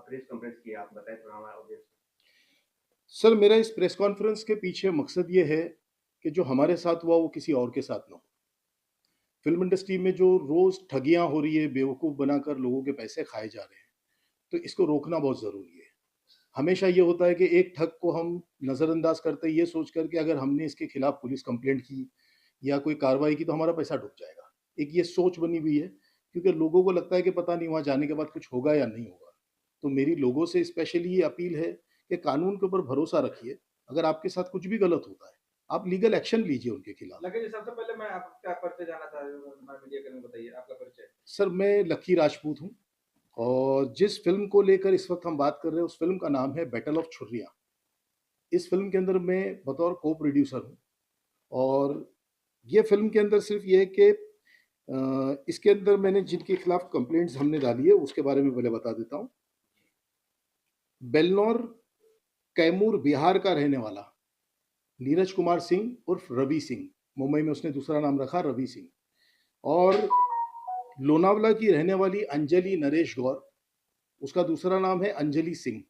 Press conference की आप बताएं थोड़ा हमारा ऑडियंस। सर, मेरा इस प्रेस कॉन्फ्रेंस के पीछे मकसद ये है कि जो हमारे साथ हुआ वो किसी और के साथ ना हो। फ़िल्म इंडस्ट्री में जो रोज़ ठगियाँ हो रही है, बेवकूफ़ बनाकर लोगों के पैसे खाए जा रहे हैं, तो इसको रोकना बहुत ज़रूरी है। हमेशा ये होता है कि एक ठग को हम नज़रअंदाज करते हैं ये सोच कर के अगर हमने इसके खिलाफ पुलिस कंप्लेंट की या कोई कार्रवाई की तो हमारा पैसा डूब जाएगा। एक ये सोच बनी हुई है क्योंकि लोगों को लगता है कि पता नहीं वहाँ जाने के बाद कुछ होगा या नहीं होगा। तो मेरी लोगों से स्पेशली ये अपील है कि कानून के ऊपर भरोसा रखिए। अगर आपके साथ कुछ भी गलत होता है, आप लीगल एक्शन लीजिए उनके खिलाफ। लगे जी, सबसे पहले मैं आपका परिचय जानना चाह रहा हूँ, मैं मीडिया कर्मी, बताइए आपका परिचय। सर, मैं लक्की राजपूत हूँ और जिस फ़िल्म को लेकर इस वक़्त हम बात कर रहे हैं उस फ़िल्म का नाम है बैटल ऑफ छुर्रियाँ। इस फ़िल्म के अंदर मैं बतौर को-प्रोड्यूसर हूँ और ये फ़िल्म के अंदर सिर्फ़ ये है कि इसके अंदर मैंने जिनके खिलाफ कंप्लेंट्स हमने डाली है उसके बारे में पहले बता देता हूँ। बेलनौर, कैमूर, बिहार का रहने वाला नीरज कुमार सिंह उर्फ रवि सिंह, मुंबई में उसने दूसरा नाम रखा रवि सिंह, और लोनावला की रहने वाली अंजलि नरेश गौर, उसका दूसरा नाम है अंजलि सिंह।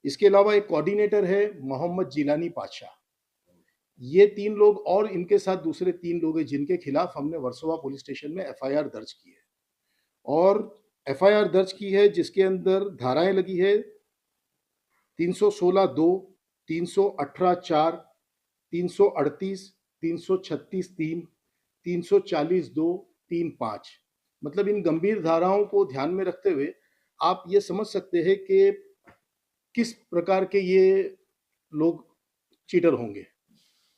इसके अलावा एक कोऑर्डिनेटर है मोहम्मद जिलानी पातशाह। ये 3 लोग और इनके साथ दूसरे 3 लोग हैं जिनके खिलाफ हमने वर्सोवा पुलिस स्टेशन में एफआईआर दर्ज की है और एफआईआर दर्ज की है जिसके अंदर धाराएँ लगी है 316(2), 318(4), 338, 336(3), 340(2), 35। मतलब इन गंभीर धाराओं को ध्यान में रखते हुए आप ये समझ सकते हैं कि किस प्रकार के ये लोग चीटर होंगे।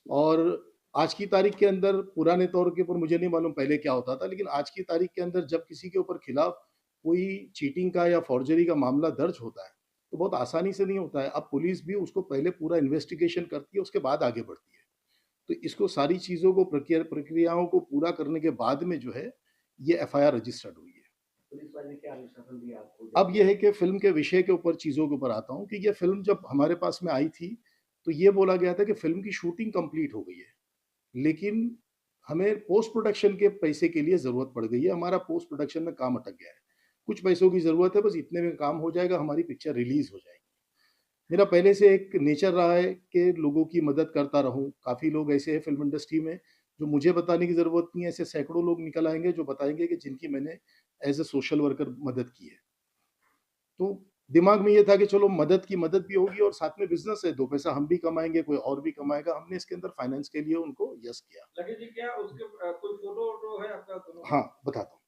और आज की तारीख के अंदर पुराने तौर के ऊपर मुझे नहीं मालूम पहले क्या होता था, लेकिन आज की तारीख के अंदर जब किसी के ऊपर खिलाफ कोई चीटिंग का या फॉर्जरी का मामला दर्ज होता है, तो बहुत आसानी से नहीं होता है। अब पुलिस भी उसको पहले पूरा इन्वेस्टिगेशन करती है, उसके बाद आगे बढ़ती है। तो इसको सारी चीज़ों को प्रक्रियाओं को पूरा करने के बाद में जो है, ये एफआईआर रजिस्टर्ड हुई है। पुलिस वाले ने क्या आश्वासन दिया आपको? अब ये है कि फ़िल्म के विषय के ऊपर चीज़ों के ऊपर आता हूँ कि ये फ़िल्म जब हमारे पास में आई थी, तो ये बोला गया था कि फ़िल्म की शूटिंग कंप्लीट हो गई है। लेकिन हमें पोस्ट प्रोडक्शन के पैसे के लिए ज़रूरत पड़ गई है, हमारा पोस्ट प्रोडक्शन में काम अटक गया है। कुछ पैसों की ज़रूरत है, बस इतने में काम हो जाएगा, हमारी पिक्चर रिलीज़ हो जाएगी। मेरा पहले से एक नेचर रहा है कि लोगों की मदद करता रहूँ। काफ़ी लोग ऐसे हैं फ़िल्म इंडस्ट्री में, जो मुझे बताने की ज़रूरत नहीं है, ऐसे सैकड़ों लोग निकल आएँगे जो बताएँगे कि जिनकी मैंने एज़ अ सोशल वर्कर मदद की है। तो दिमाग में ये था कि चलो मदद भी होगी और साथ में बिज़नेस है, 2 पैसा हम भी कमाएँगे, कोई और भी कमाएगा। हमने इसके अंदर फाइनेंस के लिए उनको यस किया। लगे जी, क्या उसके कोई फोटो वोटो है आपका दोनों का? हाँ, बताता हूँ।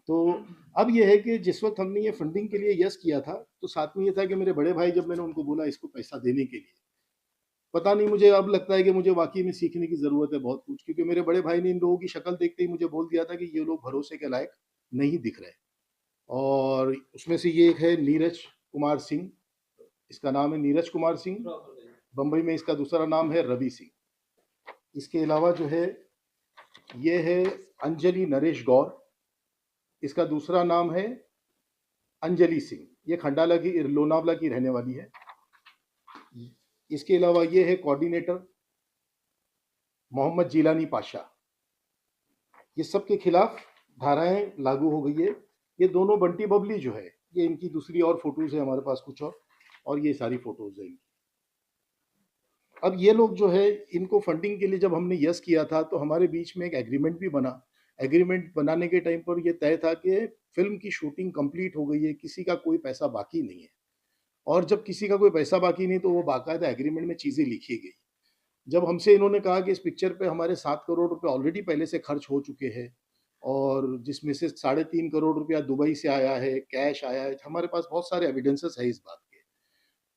तो अब ये है कि जिस वक़्त हमने ये फंडिंग के लिए यस किया था, तो साथ में ये था कि मेरे बड़े भाई जब मैंने उनको बोला इसको पैसा देने के लिए, पता नहीं मुझे अब लगता है कि मुझे वाक़ई में सीखने की ज़रूरत है बहुत कुछ, क्योंकि मेरे बड़े भाई ने इन लोगों की शक्ल देखते ही मुझे बोल दिया था कि ये लोग भरोसे के लायक नहीं दिख रहे। और उसमें से ये एक है नीरज कुमार सिंह, इसका नाम है नीरज कुमार सिंह, बम्बई में इसका दूसरा नाम है रवि सिंह। इसके अलावा जो है, ये है अंजलि नरेश गौर, इसका दूसरा नाम है अंजलि सिंह, ये खंडाला की लोनावला की रहने वाली है। इसके अलावा ये है कोऑर्डिनेटर मोहम्मद जिलानी पाशा। ये सब के खिलाफ धाराएं लागू हो गई है। ये दोनों बंटी बबली जो है, ये इनकी दूसरी और फोटोज है हमारे पास कुछ और ये सारी फोटोज है इनकी। अब ये लोग जो है, इनको फंडिंग के लिए जब हमने यस किया था तो हमारे बीच में एक एग्रीमेंट भी बना। एग्रीमेंट बनाने के टाइम पर ये तय था कि फिल्म की शूटिंग कंप्लीट हो गई है, किसी का कोई पैसा बाकी नहीं है। और जब किसी का कोई पैसा बाकी नहीं तो वो बाकायदा एग्रीमेंट में चीज़ें लिखी गई। जब हमसे इन्होंने कहा कि इस पिक्चर पे हमारे 7 करोड़ रुपए ऑलरेडी पहले से खर्च हो चुके हैं और जिसमें से 3.5 करोड़ रुपया दुबई से आया है, कैश आया है, हमारे पास बहुत सारे एविडेंसेस है इस बात के।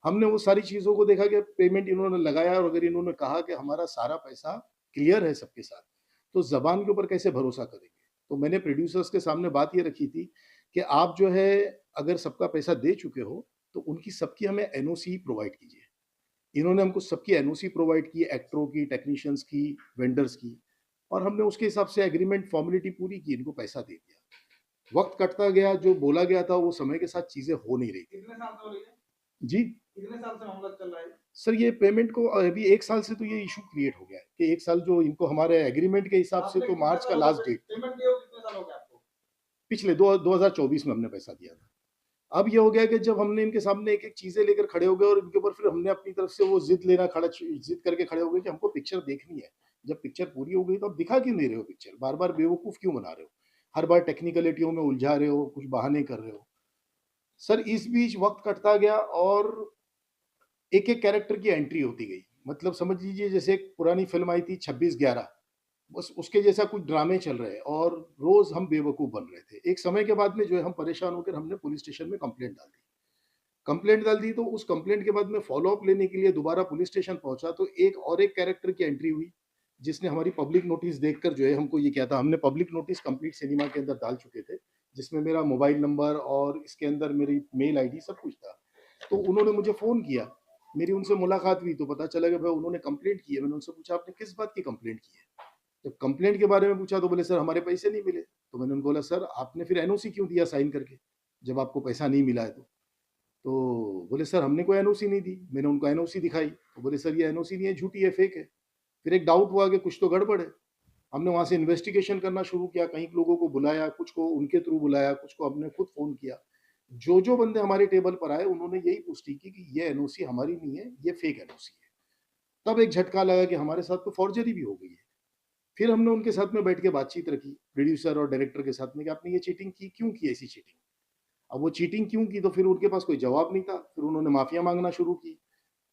हमने वो सारी चीज़ों को देखा कि पेमेंट इन्होंने लगाया और अगर इन्होंने कहा कि हमारा सारा पैसा क्लियर है सबके साथ, तो ज़बान के ऊपर कैसे भरोसा करेंगे? तो मैंने प्रोड्यूसर्स के सामने बात ये रखी थी कि आप जो है, अगर सबका पैसा दे चुके हो, तो उनकी सबकी हमें एनओसी प्रोवाइड कीजिए। इन्होंने हमको सबकी एनओसी प्रोवाइड की, एक्टरों की, टेक्नीशियंस की, वेंडर्स की, और हमने उसके हिसाब से एग्रीमेंट फॉर्मेलिटी पूरी की, इनको पैसा दे दिया। वक़्त कटता गया, जो बोला गया था वो समय के साथ चीज़ें हो नहीं रही थी। कितने साल से हो रही है? जी? कितने साल से मामला चल रहा है? सर, ये पेमेंट को अभी 1 साल से तो ये इश्यू क्रिएट हो गया है कि 1 साल जो इनको हमारे एग्रीमेंट के हिसाब से आपने तो कितने मार्च का साल हो लास्ट गए डेट, पेमेंट दिए हो, कितने साल हो गए आपको? पिछले 2024 में हमने पैसा दिया था। अब ये हो गया कि जब हमने इनके सामने एक-एक चीज़ें लेकर खड़े हो गए और इनके ऊपर फिर हमने अपनी तरफ से वो ज़िद करके खड़े हो गए कि हमको पिक्चर देखनी है। जब पिक्चर पूरी हो गई तो आप दिखा क्यों नहीं रहे हो पिक्चर? बार-बार बेवकूफ़ क्यों बना रहे हो? हर बार टेक्निकलिटियों में उलझा रहे हो, कुछ बहाने कर रहे हो। सर इस बीच वक़्त कटता गया और एक-एक कैरेक्टर की एंट्री होती गई। मतलब समझ लीजिए जैसे एक पुरानी फ़िल्म आई थी 26/11 बस उसके जैसा कुछ ड्रामे चल रहे हैं और रोज़ हम बेवकूफ़ बन रहे थे। एक समय के बाद में जो है हम परेशान होकर हमने पुलिस स्टेशन में कंप्लेंट डाल दी तो उस कंप्लेंट के बाद में फ़ॉलो अप लेने के लिए दोबारा पुलिस स्टेशन पहुँचा तो एक कैरेक्टर की एंट्री हुई, जिसने हमारी पब्लिक नोटिस देखकर जो है हमको ये किया था। हमने पब्लिक नोटिस कंप्लीट सिनेमा के अंदर डाल चुके थे, जिसमें मेरा मोबाइल नंबर और इसके अंदर मेरी मेल आईडी सब कुछ था। तो उन्होंने मुझे फ़ोन किया, मेरी उनसे मुलाकात हुई तो पता चला कि भाई उन्होंने कंप्लेंट की है। मैंने उनसे पूछा आपने किस बात की कंप्लेंट की है? जब कंप्लेंट के बारे में पूछा तो बोले सर हमारे पैसे नहीं मिले। तो मैंने उनको बोला सर आपने फिर एनओसी क्यों दिया साइन करके, जब आपको पैसा नहीं मिला है तो? तो बोले सर हमने कोई एनओसी नहीं दी। मैंने उनको एनओसी दिखाई, तो बोले सर ये एनओसी नहीं है, झूठी है, फेक है। फिर एक डाउट हुआ कि कुछ तो गड़बड़ है। हमने वहाँ से इन्वेस्टिगेशन करना शुरू किया, कई लोगों को बुलाया, कुछ को उनके थ्रू बुलाया, कुछ को हमने खुद फ़ोन किया। जो बंदे हमारे टेबल पर आए उन्होंने यही पुष्टि की कि ये एनओसी हमारी नहीं है, ये फेक एनओसी है। तब एक झटका लगा कि हमारे साथ तो फ़ॉर्जरी भी हो गई है। फिर हमने उनके साथ में बैठ के बातचीत रखी, प्रोड्यूसर और डायरेक्टर के साथ में कि आपने ये चीटिंग की, क्यों की ऐसी चीटिंग? अब वो चीटिंग क्यों की तो फिर उनके पास कोई जवाब नहीं था। फिर उन्होंने माफ़िया माँगना शुरू की।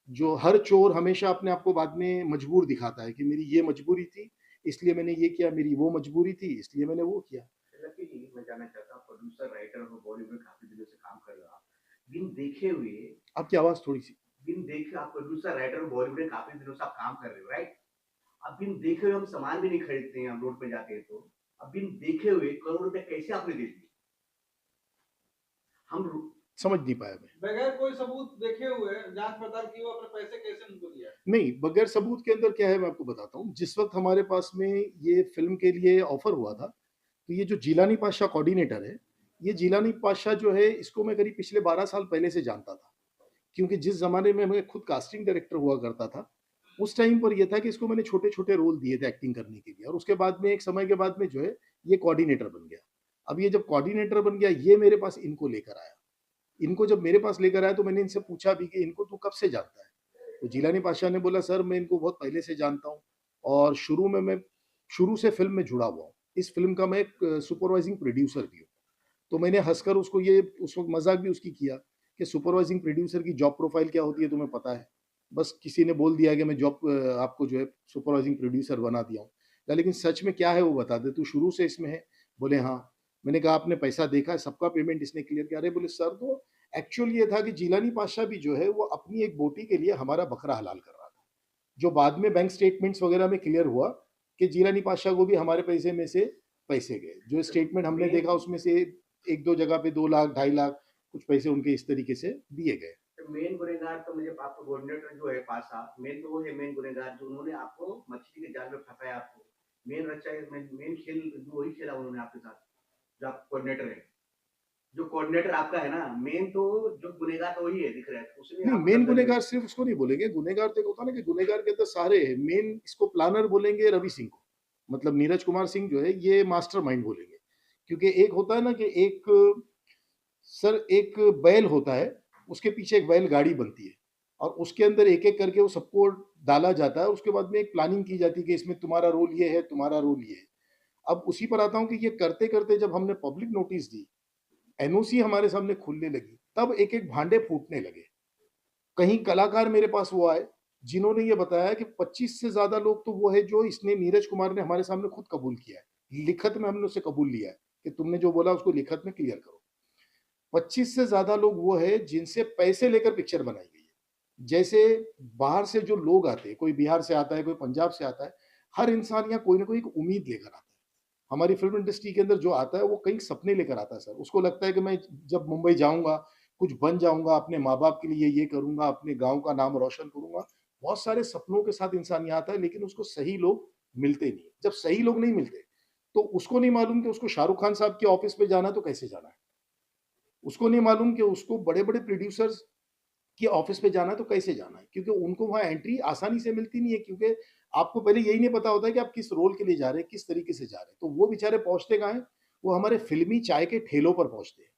जो हर चोर हमेशा अपने आप को बाद में मजबूर दिखाता है कि मेरी ये मजबूरी थी, इसलिए मैंने ये किया, मेरी वो मजबूरी थी, इसलिए मैंने वो किया। लकी जी, मैं जानना चाहता हूँ प्रोड्यूसर, राइटर और बॉलीवुड में काफ़ी दिनों से काम कर रहे हो आप। बिन देखे हुए आपकी आवाज़ थोड़ी-सी बिन देखे आप प्रोड्यूसर, राइटर और बॉलीवुड में काफ़ी दिनों से आप काम कर रहे हो, राइट? अब बिन देखे हुए हम सामान भी नहीं खरीदते हैं, हम रोड पे जाते हैं तो। अब बिन देखे हुए करोड़ रुपए कैसे आपने दे दिए? हम रो समझ नहीं पाया मैं। बगैर कोई सबूत देखे हुए जांच पड़ताल की हुए अपने पैसे कैसे उनको दिया? नहीं, बगैर सबूत के अंदर क्या है मैं आपको बताता हूँ। जिस वक़्त हमारे पास में ये फ़िल्म के लिए ऑफ़र हुआ था, तो ये जो जिलानी पाशा कोऑर्डिनेटर है, ये जिलानी पाशा जो है इसको मैं करीब पिछले 12 साल पहले से जानता था। क्योंकि जिस ज़माने में मैं खुद कास्टिंग डायरेक्टर हुआ करता था, उस टाइम पर ये था कि इसको मैंने छोटे-छोटे रोल दिए थे एक्टिंग करने के लिए और उसके बाद में एक समय के बाद में जो है, ये कोऑर्डिनेटर बन गया। अब ये जब कोऑर्डिनेटर बन गया, ये मेरे पास इनको लेकर आया। इनको जब मेरे पास लेकर आया तो मैंने इनसे पूछा भी कि इनको तू कब से जानता है? तो जिलानी पाशा ने बोला सर मैं इनको बहुत पहले से जानता हूँ और मैं शुरू से फ़िल्म में जुड़ा हुआ हूँ। इस फ़िल्म का मैं एक सुपरवाइज़िंग प्रोड्यूसर भी हूँ। तो मैंने हँसकर उसको ये उस वक़्त मज़ाक भी उसकी किया कि सुपरवाइज़िंग प्रोड्यूसर की जॉब प्रोफ़ाइल क्या होती है तुम्हें पता है? बस किसी ने बोल दिया कि मैं आपको जो है सुपरवाइज़िंग प्रोड्यूसर बना दिया हूँ। कहा लेकिन सच में क्या है वो बता दे, तू शुरू से इसमें है? बोले हाँ। मैंने कहा आपने पैसा देखा है, सबका पेमेंट इसने क्लियर किया। अरे बोले सर तो एक्चुअल ये था कि जिलानी पाशा भी जो है वो अपनी एक बोटी के लिए हमारा बकरा हलाल कर रहा था। जो बाद में बैंक स्टेटमेंट्स वग़ैरह में क्लियर हुआ कि जिलानी पाशा को भी हमारे पैसे में से पैसे गए। जो स्टेटमेंट हमने मेन देखा उसमें से 1-2 जगह पे 2 लाख, 2.5 लाख कुछ पैसे उनके इस तरीके से दिए गए। मेन गुनहगार तो मुझे आपका कोऑर्डिनेटर जो है पासा, मेन तो वो है मेन गुनहगार जो उन्होंने आपको मछली के जाल में फँसाया आपको। मेन रचा है मेन खेल जो वही खेला उन्होंने आपके साथ, जो आप कोऑर्डिनेटर है। जो कोऑर्डिनेटर आपका है ना, मेन तो जो गुनहगार तो वही है दिख रहा है, उसने नहीं, आपको मेन दलदल में गुनहगार सिर्फ़ उसको नहीं बोलेंगे, गुनहगार तो एक होता है ना कि गुनहगार के अंदर सारे हैं। मेन इसको प्लानर बोलेंगे रवि सिंह को। मतलब नीरज कुमार सिंह जो है ये मास्टरमाइंड बोलेंगे। क्योंकि एक होता है ना कि एक बैल होता है, उसके पीछे एक बैलगाड़ी बनती है और उसके अंदर एक-एक करके वो सबको डाला जाता है और उसके बाद में एक प्लानिंग की जाती है कि इसमें तुम्हारा रोल ये है, तुम्हारा रोल ये है। अब उसी पर आता हूँ कि ये करते-करते जब हमने पब्लिक नोटिस दी, एनओसी हमारे सामने खुलने लगी, तब एक-एक भांडे फूटने लगे। कहीं कलाकार मेरे पास वो आए, जिन्होंने ये बताया कि 25 से ज़्यादा लोग तो वो है जो इसने नीरज कुमार ने हमारे सामने खुद कबूल किया है। लिखत में हमने उससे कबूल लिया है कि तुमने जो बोला उसको लिखत में क्लियर करो। 25 से ज़्यादा लोग वो है जिनसे पैसे लेकर पिक्चर बनाई गई है। जैसे बाहर से जो लोग आते हैं, कोई बिहार से आता है, कोई पंजाब से आता है, हर इंसान यहाँ कोई ना कोई एक उम्मीद लेकर आता है। हमारी फ़िल्म इंडस्ट्री के अंदर जो आता है वो कई सपने लेकर आता है सर। उसको लगता है कि मैं जब मुंबई जाऊँगा, कुछ बन जाऊँगा, अपने माँ-बाप के लिए ये करूँगा, अपने गाँव का नाम रोशन करूँगा। बहुत सारे सपनों के साथ इंसान यहाँ आता है लेकिन उसको सही लोग मिलते नहीं हैं। जब सही लोग नहीं मिलते, तो उसको नहीं मालूम कि उसको शाहरुख खान साहब के ऑफ़िस में जाना है तो कैसे जाना है। उसको नहीं मालूम कि उसको बड़े-बड़े प्रोड्यूसर्स के ऑफ़िस में जाना है तो कैसे जाना है। क्योंकि उनको वहाँ एंट्री आसानी से मिलती नहीं है क्योंकि आपको पहले यही नहीं पता होता है कि आप किस रोल के लिए जा रहे हैं, किस तरीके से जा रहे हैं। तो वो बेचारे पहुँचते कहाँ हैं? वो हमारे फ़िल्मी चाय के ठेलों पर पहुँचते हैं।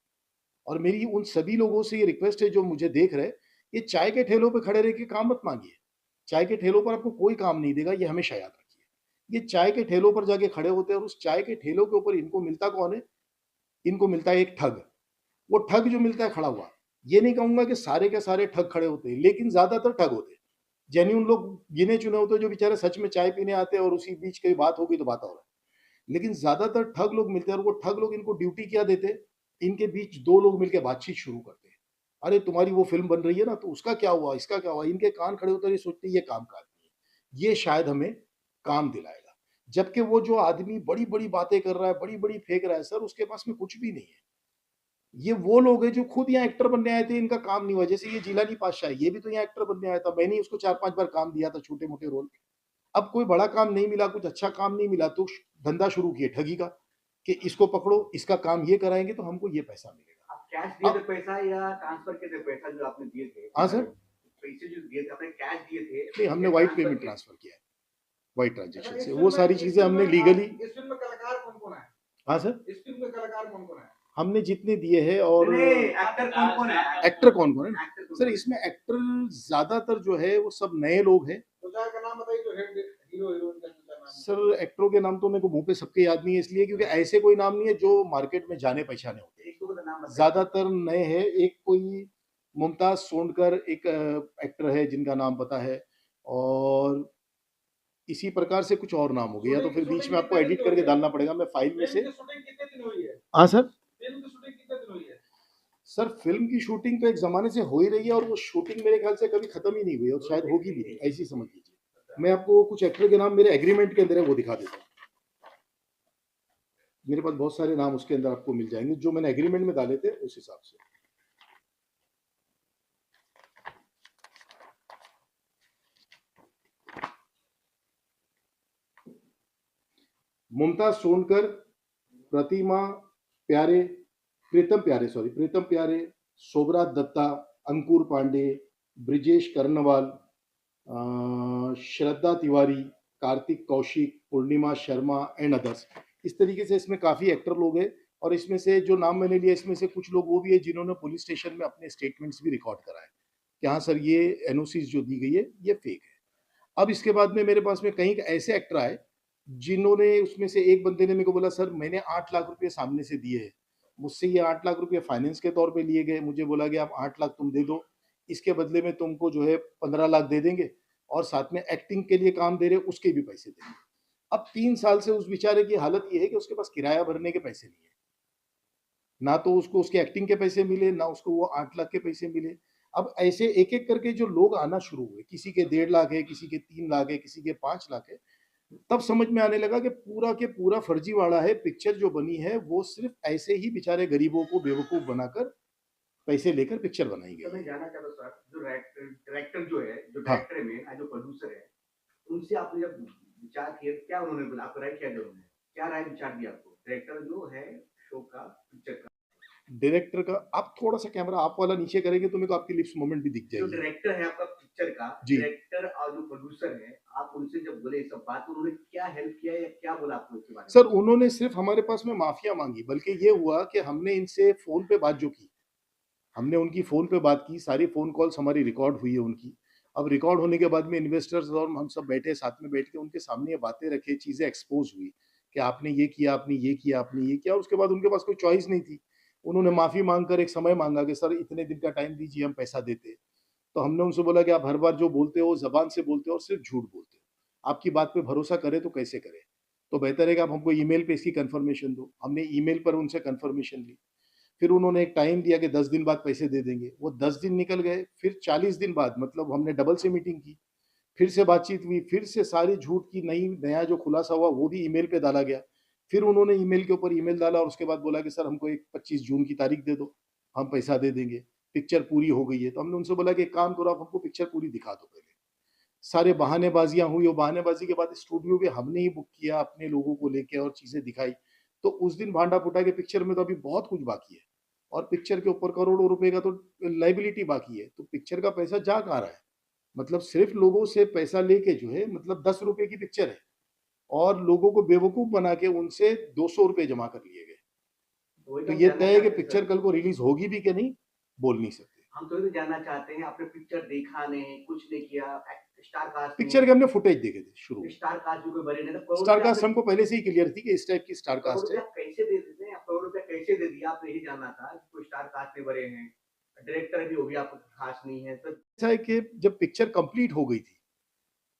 और मेरी उन सभी लोगों से ये रिक्वेस्ट है जो मुझे देख रहे हैं, ये चाय के ठेलों पे खड़े रह के काम मत मांगिए। चाय के ठेलों पर आपको कोई काम नहीं देगा, ये हमेशा याद रखिए। ये चाय के ठेलों पर जाके खड़े होते हैं और उस चाय के ठेलों के ऊपर इनको मिलता कौन है? इनको मिलता है एक ठग। वो ठग जो मिलता है खड़ा हुआ, ये नहीं कहूंगा कि सारे के सारे ठग खड़े होते हैं, लेकिन ज्यादातर ठग होते हैं। जेन्युइन लोग गिने चुने होते हैं जो बेचारे सच में चाय पीने आते हैं और उसी बीच कहीं बात हो गई तो बात हो रहा है। लेकिन ज्यादातर ठग लोग मिलते हैं और वो ठग लोग इनको ड्यूटी क्या देते हैं? इनके बीच दो लोग मिलकर बातचीत शुरू करते हैं। अरे तुम्हारी वो फिल्म बन रही है ना, तो उसका क्या हुआ, इसका क्या हुआ? इनके कान खड़े होते हैं, ये सोचते हैं ये काम का आदमी है, ये शायद हमें काम दिलाएगा। जबकि वो जो आदमी बड़ी बड़ी बातें कर रहा है, बड़ी बड़ी फेंक रहा है, सर उसके पास में कुछ भी नहीं है। ये वो लोग हैं जो खुद यहाँ एक्टर बनने आए थे, इनका काम नहीं हुआ। जैसे ये जिलानी पातशाह है, ये भी तो यहाँ एक्टर बनने आया था, मैंने ही उसको 4-5 बार काम दिया था, छोटे मोटे रोल। अब कोई बड़ा काम नहीं मिला, कुछ अच्छा काम नहीं मिला, तो धंधा शुरू किए ठगी का, कि इसको पकड़ो, इसका काम ये कराएंगे तो हमको ये पैसा मिलेगा। आप कैश दिए थे अब पैसा या ट्रांसफर किए थे पैसा जो आपने दिए थे? हाँ सर, पैसे जो दिए थे आपने कैश दिए थे नहीं हमने या वाइट ट्रांसफर पेमेंट किए? ट्रांसफर किया है, वाइट अच्छा, ट्रांजेक्शन इस से, फिल्म वो में सारी इस चीजें फिल्म हमने में लीगली। इस फिल्म में कलाकार कौन-कौन है? हाँ सर, इस फिल्म में कलाकार कौन-कौन है? हमने जितने दिए हैं और नहीं एक्टर कौन कौन है? एक्टर कौन कौन है? एक्टर कौन सर कौन है? इसमें एक्टर ज्यादातर जो है वो सब नए लोग हैं। 2-4 का नाम बताइए जो हेड हीरो हीरोइन का 2-4 नाम बताइए। सर एक्टरों के नाम तो मेरे को मुंह पे सबके याद नहीं है, इसलिए क्योंकि ऐसे कोई नाम नहीं है जो मार्केट में जाने पहचाने होते हैं। एक दो का नाम बताइए। ज्यादातर नए हैं। एक कोई मुमताज सोनकर एक एक्टर है जिनका नाम पता है, और इसी प्रकार से कुछ और नाम हो गया, तो शूटिंग फिर बीच शूटिंग में आपको कितने दिन एडिट की हुई करके है? डालना पड़ेगा, मैं फाइल में फिल्म से। की शूटिंग कितने दिन हुई है? हाँ सर, फिल्म की शूटिंग कितने दिन हुई है? सर फिल्म की शूटिंग तो एक जमाने से हो ही रही है और वो शूटिंग मेरे ख्याल से कभी खत्म ही नहीं हुई और शायद होगी भी नहीं, ऐसी समझ लीजिए। मैं आपको कुछ एक्टर के नाम मेरे एग्रीमेंट के अंदर है वो दिखा देता हूँ। मेरे पास बहुत सारे नाम उसके अंदर आपको मिल जाएंगे जो मैंने एग्रीमेंट में डाले थे उस हिसाब से। मुमताज सोनकर, प्रतिमा प्यारे, प्रीतम प्यारे, सोबरात दत्ता, अंकुर पांडे, ब्रिजेश कर्नवाल, श्रद्धा तिवारी, कार्तिक कौशिक, पूर्णिमा शर्मा एंड अदर्स। इस तरीके से इसमें काफ़ी एक्टर लोग हैं और इसमें से जो नाम मैंने लिया इसमें से कुछ लोग वो भी है जिन्होंने पुलिस स्टेशन में अपने स्टेटमेंट्स भी रिकॉर्ड कराए कि हाँ सर ये एनओसीज जो दी गई है ये फेक है। अब इसके बाद में मेरे पास में कई ऐसे एक्टर आए जिन्होंने, उसमें से एक बंदे ने मेरे को बोला सर मैंने 8 लाख रुपए सामने से दिए हैं, मुझसे ये 8 लाख रुपए फाइनेंस के तौर पे लिए गए, मुझे बोला कि आप 8 लाख तुम दे दो, इसके बदले में तुमको जो है 15 लाख दे देंगे और साथ में एक्टिंग के लिए काम दे रहे उसके भी पैसे देंगे। अब 3 साल से उस बेचारे की हालत ये है कि उसके पास किराया भरने के पैसे नहीं है, ना तो उसको उसके एक्टिंग के पैसे मिले, ना उसको वो 8 लाख के पैसे मिले। अब ऐसे एक-एक करके जो लोग आना शुरू हुए, किसी के 1.5 लाख है, किसी के 3 लाख है, किसी के 5 लाख है, तब समझ में आने लगा कि पूरा के पूरा फर्जीवाड़ा है। पिक्चर जो बनी है वो सिर्फ ऐसे ही बेचारे गरीबों को बेवकूफ बनाकर पैसे लेकर पिक्चर बनाई तो गई मैं है। जानना चाहता हूँ सर, जो डायरेक्टर जो है, जो हाँ, डायरेक्टर है मेन, जो प्रोड्यूसर है, उनसे आपने जब विचार किए, क्या उन्होंने बोला? आपको राय क्या दिया उन्होंने? क्या राय विचार दिया आपको? डायरेक्टर जो है शो का, पिक्चर का, डायरेक्टर का आप थोड़ा-सा कैमरा आप वाला नीचे करेंगे तो मेरे को आपकी लिप्स मूवमेंट भी दिख जो जाएगी। डायरेक्टर है आपका पिक्चर का, जी। डायरेक्टर और जो प्रोड्यूसर है, आप उनसे जब बोले ये सब बात, तो उन्होंने क्या हेल्प किया या क्या बोला आपको इसके बारे में? सर उन्होंने सिर्फ हमारे पास में माफिया माँगी, बल्कि ये हुआ कि हमने इनसे फ़ोन पे बात जो की, हमने उनकी फ़ोन पे बात की, सारी फ़ोन कॉल्स हमारी रिकॉर्ड हुई है उनकी। अब रिकॉर्ड होने के बाद में इन्वेस्टर्स और हम सब बैठे, साथ में बैठ के उनके सामने ये बातें रखे, चीज़ें एक्सपोज़ हुई कि आपने ये किया, आपने ये किया, आपने ये किया, और उसके बाद उनके पास कोई चॉइस नहीं थी। उन्होंने माफ़ी माँग कर एक समय माँगा कि सर इतने दिन का टाइम दीजिए, हम पैसा देते। तो हमने उनसे बोला कि आप हर बार जो बोलते हो, ज़बान से बोलते हो और सिर्फ़ झूठ बोलते हो। आपकी बात पे भरोसा करें तो कैसे करें? तो बेहतर है कि आप हमको ईमेल पे इसकी कन्फर्मेशन दो। हमने ईमेल पर उनसे कन्फर्मेशन ली। फिर उन्होंने एक टाइम दिया कि 10 दिन बाद पैसे दे देंगे। वो 10 दिन निकल गए, फिर 40 दिन बाद, मतलब हमने डबल से मीटिंग की, फिर से बातचीत हुई, फिर से सारी झूठ की नया जो खुलासा हुआ वो भी ईमेल पे डाला गया। फिर उन्होंने ईमेल के ऊपर ईमेल डाला और उसके बाद बोला कि सर हमको एक 25 जून की तारीख दे दो, हम पैसा दे देंगे, पिक्चर पूरी हो गई है। तो हमने उनसे बोला कि एक काम करो, आप हमको पिक्चर पूरी दिखा दो पहले। सारे बहानेबाजियाँ हुई और बहानेबाजी के बाद स्टूडियो भी हमने ही बुक किया अपने लोगों को लेके और चीज़ें दिखाई। तो उस दिन भांडा फूटा कि पिक्चर में तो अभी बहुत कुछ बाकी है और पिक्चर के ऊपर करोड़ों रुपए का तो लायबिलिटी बाकी है। तो पिक्चर का पैसा जा कहाँ रहा है? मतलब सिर्फ लोगों से पैसा लेके जो है, मतलब 10 रुपए की पिक्चर है और लोगों को बेवकूफ़ बना के उनसे 200 रुपए जमा कर लिए गए। वही तो हम ये जानना तय है कि चाहते हैं पिक्चर सर। कल को रिलीज होगी भी कि नहीं, बोल नहीं सकते। हम तो ये भी जानना चाहते हैं, आपने पिक्चर देखा नहीं, कुछ नहीं किया, स्टार कास्ट पिक्चर नहीं, के हमने फुटेज देखे थे शुरू में। स्टार कास्ट भी कोई बने नहीं, तो करोड़ स्टार रुपए कास्ट आपने हमको पहले से ही क्लियर थी कि इस टाइप की स्टार करोड़ कास्ट रुपए है। आप कैसे दे देते हैं? आप करोड़ रुपए कैसे दे दिया? आपने यही जानना था कि कोई स्टार कास्ट में बने हैं, डायरेक्टर भी वो भी आपको खास नहीं है, तो ऐसा है कि जब पिक्चर कंप्लीट हो गई थी,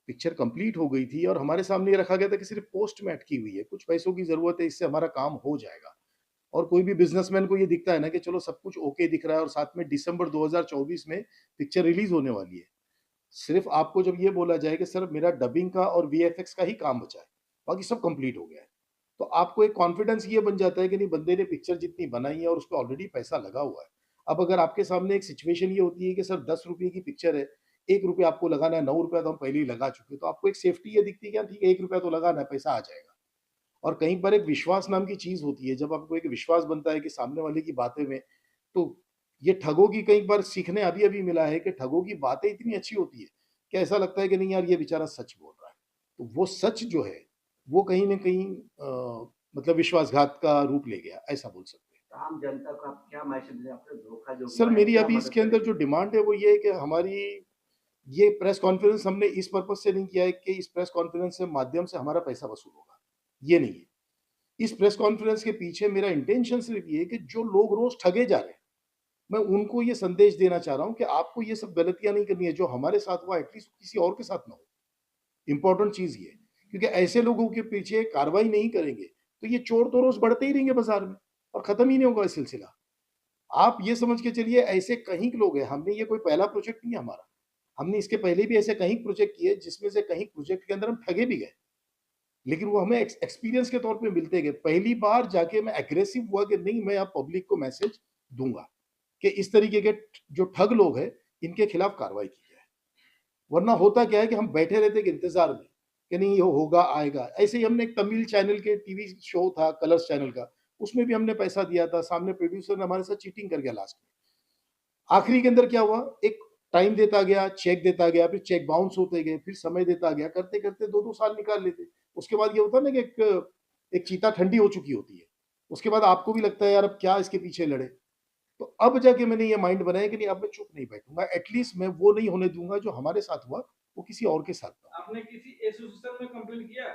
पिक्चर कंप्लीट हो गई थी और हमारे सामने ये रखा गया था कि सिर्फ पोस्ट में अटकी हुई है, कुछ पैसों की जरूरत है, इससे हमारा काम हो जाएगा। और कोई भी बिजनेसमैन को ये दिखता है ना कि चलो सब कुछ ओके दिख रहा है और साथ में दिसंबर 2024 में पिक्चर रिलीज होने वाली है। सिर्फ आपको जब ये बोला जाए कि सर मेरा डबिंग का और वीएफएक्स का ही काम बचा है, बाकी सब कंप्लीट हो गया है, तो आपको एक कॉन्फिडेंस ये बन जाता है कि नहीं, बंदे ने पिक्चर जितनी बनाई है और उस पर ऑलरेडी पैसा लगा हुआ है। अब अगर आपके सामने एक सिचुएशन ये होती है कि सर 10 रुपये की पिक्चर है, 1 रुपया आपको लगाना है, 9 रुपया तो हम पहले ही लगा चुके हैं, तो आपको एक सेफ्टी ये दिखती है कि हाँ, ठीक है, 1 रुपया तो लगाना है, पैसा आ जाएगा। और कहीं पर एक विश्वास नाम की चीज होती है, जब आपको एक विश्वास बनता है कि सामने वाले की बातें में, तो ये ठगों की कई बार सीखने अभी अभी मिला है कि ठगों की बातें इतनी अच्छी होती है कि ऐसा लगता है कि नहीं यार, ये बेचारा सच बोल रहा है। तो वो सच जो है, वो कहीं ना कहीं मतलब विश्वासघात का रूप ले गया, ऐसा बोल सकते हैं। आम जनता को आप क्या मैसेज दें? आपने धोखा जो सर हुआ है, मेरी क्या अभी मदद इसके अंदर जो करेंगे? डिमांड है वो ये है कि हमारी ये प्रेस कॉन्फ्रेंस हमने इस पर्पज से नहीं किया है कि इस प्रेस कॉन्फ्रेंस के माध्यम से हमारा पैसा वसूल होगा, ये नहीं है। इस प्रेस कॉन्फ्रेंस के पीछे मेरा इंटेंशन सिर्फ ये है कि जो लोग रोज ठगे जा रहे हैं, मैं उनको ये संदेश देना चाह रहा हूं कि आपको ये सब गलतियां नहीं करनी है, जो हमारे साथ हुआ एटलीस्ट किसी और के साथ ना हो। इंपॉर्टेंट चीज ये है, क्योंकि ऐसे लोगों के पीछे कार्रवाई नहीं करेंगे तो ये चोर तो रोज बढ़ते ही रहेंगे बाजार में और खत्म ही नहीं होगा ये सिलसिला। आप ये समझ के चलिए, ऐसे कहीं के लोग हैं, हमने ये कोई पहला प्रोजेक्ट नहीं है हमारा, हमने इसके पहले भी ऐसे कहीं प्रोजेक्ट किए जिसमें से कहीं प्रोजेक्ट के अंदर हम ठगे भी गए, लेकिन वो हमें एक्सपीरियंस के तौर पे मिलते गए। पहली बार जाके मैं एग्रेसिव हुआ कि नहीं, मैं अब पब्लिक को मैसेज दूंगा कि इस तरीके के जो ठग लोग हैं इनके खिलाफ कार्रवाई की जाए। वरना होता क्या है कि हम बैठे रहते कि इंतजार में कि नहीं ये होगा आएगा। ऐसे ही हमने एक तमिल चैनल के टीवी शो था, कलर्स चैनल का, उसमें भी हमने पैसा दिया था, सामने प्रोड्यूसर ने हमारे साथ चीटिंग कर गया लास्ट में। आखिरी के अंदर क्या हुआ, एक टाइम देता गया, चेक देता गया, फिर चेक बाउंस होते गए, फिर समय देता गया, करते करते 2-2 साल निकाल लेते। उसके बाद ये होता है ना कि एक चीता ठंडी हो चुकी होती है, उसके बाद आपको भी लगता है यार अब क्या इसके पीछे लड़े। तो अब जाके मैंने ये माइंड बनाया कि नहीं, अब मैं चुप नहीं बैठूंगा, एटलीस्ट मैं वो नहीं होने दूंगा जो हमारे साथ हुआ वो किसी और के साथ ना हो। आपने किसी एसोसिएशन में कंप्लेंट किया?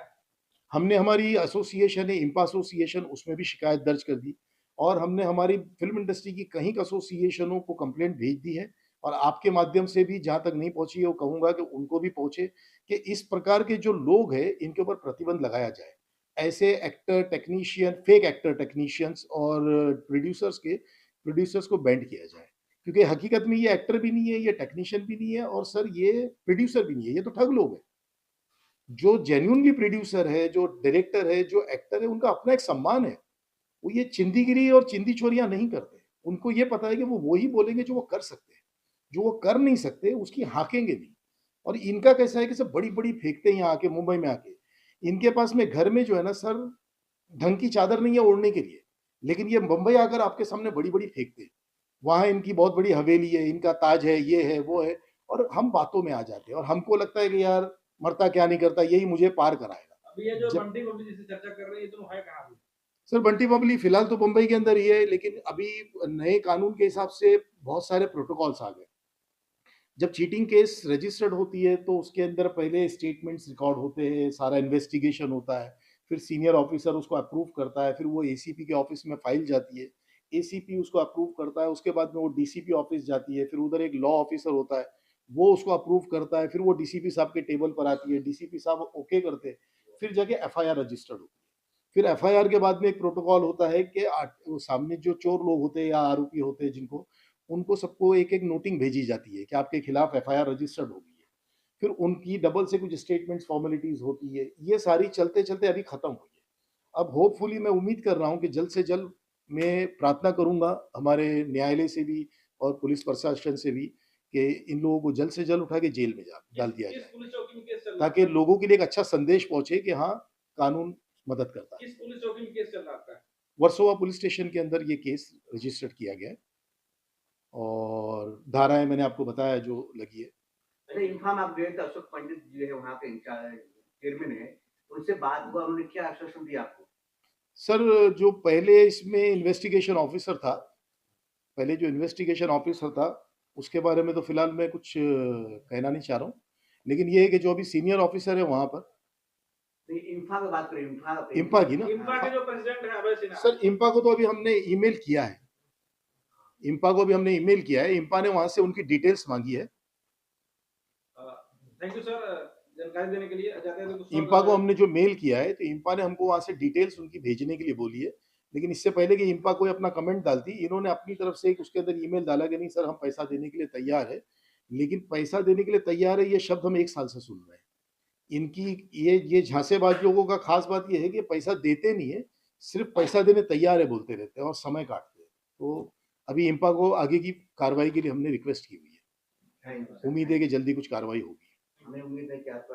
हमने हमारी एसोसिएशन है इंपा एसोसिएशन, उसमें भी शिकायत दर्ज कर दी और हमने हमारी फिल्म इंडस्ट्री की कई एसोसिएशनों को कंप्लेंट भेज दी है। और आपके माध्यम से भी जहाँ तक नहीं पहुंची है वो कहूंगा कि उनको भी पहुंचे कि इस प्रकार के जो लोग हैं इनके ऊपर प्रतिबंध लगाया जाए। ऐसे actor technician, fake actor technicians और प्रोड्यूसर्स को बैंड किया जाए, क्योंकि हकीकत में ये एक्टर भी नहीं है, ये टेक्नीशियन भी नहीं है और सर ये प्रोड्यूसर भी नहीं है, ये तो ठग लोग हैं। जो जेन्युइनली प्रोड्यूसर है, जो डायरेक्टर है, जो एक्टर है, उनका अपना एक सम्मान है। वो ये चिंदीगिरी और चिंदी चोरियां नहीं करते। उनको ये पता है कि वो ही बोलेंगे जो वो कर सकते हैं। जो वो कर नहीं सकते उसकी हाँकेंगे नहीं। और इनका कैसा है कि सब बड़ी-बड़ी फेंकते हैं यहाँ आके, मुंबई में आके। इनके पास में घर में जो है ना सर, ढंग की चादर नहीं है ओढ़ने के लिए। लेकिन ये मुंबई आकर आपके सामने बड़ी-बड़ी फेंकते हैं। वहाँ इनकी बहुत बड़ी हवेली है, इनका ताज है, ये है, वो है, और हम बातों में आ जाते हैं और हमको लगता है कि यार मरता क्या नहीं करता, यही मुझे पार कराएगा। अभी ये जो जब बंटी बबली जिससे चर्चा कर रहे हैं, ये दोनों है कहाँ अभी? सर बंटी बबली फिलहाल तो मुंबई के अंदर ही है, लेकिन अभी नए कानून के हिसाब से बहुत सारे प्रोटोकॉल्स आ गए। जब चीटिंग केस रजिस्टर्ड होती है तो उसके अंदर पहले स्टेटमेंट्स रिकॉर्ड होते हैं, सारा इन्वेस्टिगेशन होता है, फिर सीनियर ऑफिसर उसको अप्रूव करता है, फिर वो एसीपी के ऑफिस में फाइल जाती है, एसीपी उसको अप्रूव करता है, उसके बाद में वो डीसीपी ऑफिस जाती है, फिर उधर एक लॉ ऑफिसर होता है, वो उसको अप्रूव करता है, फिर वो डीसीपी साहब के टेबल पर आती है, डीसीपी साहब ओके करते हैं, फिर जाके एफआईआर रजिस्टर्ड होती है। फिर एफआईआर के बाद में एक प्रोटोकॉल होता है कि वो सामने जो चोर लोग होते हैं या आरोपी होते हैं जिनको, उनको सबको एक-एक नोटिंग भेजी जाती है कि आपके खिलाफ एफआईआर रजिस्टर्ड हो गई है। फिर उनकी डबल से कुछ स्टेटमेंट्स, फॉर्मेलिटीज़ होती है। ये सारी चलते-चलते अभी खत्म हुई है। अब होपफुली मैं उम्मीद कर रहा हूँ कि जल्द से जल्द, मैं प्रार्थना करूँगा हमारे न्यायालय से भी और पुलिस प्रशासन से भी कि इन लोगों को जल्द से जल्द उठा के जेल में डाल दिया किस जाए, पुलिस चौकी में केस चल रहा है ताकि आपका? लोगों के लिए एक अच्छा संदेश पहुँचे कि हाँ, कानून मदद करता है। किस पुलिस चौकी में केस चल रहा है आपका? वर्सोवा पुलिस स्टेशन के अंदर ये केस रजिस्टर्ड किया गया है और धाराएँ मैंने आपको बताया जो लगी है। अच्छा, इम्फा में आप गए थे, अशोक पंडित जो है वहाँ पे इंचार्ज चेयरमैन है, उनसे बात हुआ, उन्होंने क्या आश्वासन दिया आपको? सर जो पहले इसमें इन्वेस्टिगेशन ऑफिसर था, पहले जो इन्वेस्टिगेशन ऑफिसर था, उसके बारे में तो फिलहाल मैं कुछ कहना नहीं चाह रहा हूँ। लेकिन ये है कि जो अभी सीनियर ऑफिसर है वहाँ पर, नहीं, इंफा की बात करें, इंफा इंपा की ना, इम्पा के जो प्रेसिडेंट है अभय सिन्हा, सर इंपा को तो अभी हमने ईमेल किया है, इंपा को भी हमने ईमेल किया है, इंपा ने वहाँ से उनकी डिटेल्स मांगी है। थैंक यू सर जानकारी देने के लिए। जाते हैं तो कुछ इंपा को हमने जो मेल किया है, तो इंपा ने हमको वहाँ से डिटेल्स उनकी भेजने के लिए बोली है। लेकिन इससे पहले कि इंपा कोई अपना कमेंट डालती, इन्होंने अपनी तरफ से एक उसके अंदर ईमेल डाला कि नहीं सर हम पैसा देने के लिए तैयार है। लेकिन पैसा देने के लिए तैयार है, ये शब्द हम 1 साल से सुन रहे हैं। इनकी ये झांसेबाज लोगों का खास बात ये है कि पैसा देते नहीं है, सिर्फ पैसा देने तैयार है बोलते रहते हैं और समय काटते हैं। तो अभी इंपा को आगे की कार्रवाई के लिए हमने रिक्वेस्ट की हुई है। Thank you sir. उम्मीद है कि जल्दी कुछ कार्रवाई होगी। हमें उम्मीद है कि आपका